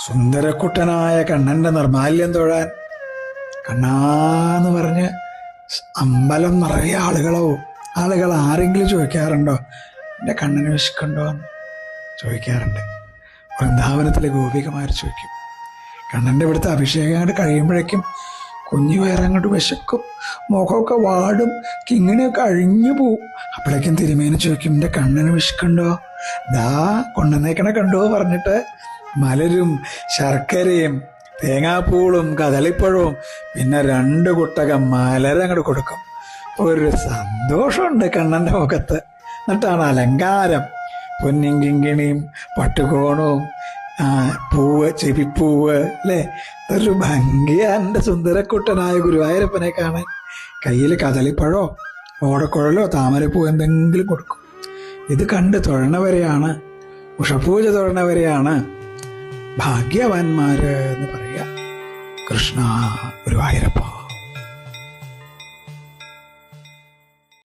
സുന്ദരക്കുട്ടനായ കണ്ണന്റെ നിർമാല്യം തൊഴാൻ കണ്ണാന്ന് പറഞ്ഞ് അമ്പലം നിറയെ ആളുകൾ ആരെങ്കിലും ചോദിക്കാറുണ്ടോ എൻ്റെ കണ്ണന് വിശക്കുണ്ടോ എന്ന് ചോദിക്കാറുണ്ട്. വൃന്ദാവനത്തിലെ ഗോപികമാർ ചോദിക്കും. കണ്ണൻ്റെ ഇവിടുത്തെ അഭിഷേകം അങ്ങോട്ട് കഴിയുമ്പോഴേക്കും കുഞ്ഞു വയറങ്ങോട്ട് വിശക്കും, മുഖമൊക്കെ വാടും, കിങ്ങിണിയൊക്കെ അഴിഞ്ഞു പോവും. അപ്പോഴേക്കും തിരുമേനി ചോദിക്കും, എൻ്റെ കണ്ണന് വിശക്കുണ്ടോ? ദാ കൊണ്ടുവന്നേക്കണ കണ്ടോ പറഞ്ഞിട്ട് മലരും ശർക്കരയും തേങ്ങാപ്പൂളും കദളിപ്പഴവും പിന്നെ 2 കുട്ടകം മലരങ്ങോട്ട് കൊടുക്കും. ഒരു സന്തോഷമുണ്ട് കണ്ണൻ്റെ മുഖത്ത്. എന്നിട്ടാണ് അലങ്കാരം, പൊന്നും കിങ്ങിണിയും പട്ടുകോണവും പൂവ്, ചെവിപ്പൂവ്, അല്ലേ? ഒരു ഭംഗിയാണ് എൻ്റെ സുന്ദരക്കുട്ടനായ ഗുരുവായൂരപ്പനെ കാണാൻ. കയ്യിൽ കദളിപ്പഴോ ഓടക്കുഴലോ താമരപ്പൂ എന്തെങ്കിലും കൊടുക്കും. ഇത് കണ്ട് തൊഴണവരെയാണ്, ഉഷപൂജ തൊഴണവരെയാണ് ഭാഗ്യവാന്മാര് എന്ന് പറയുക. കൃഷ്ണ ഗുരുവായൂരപ്പ.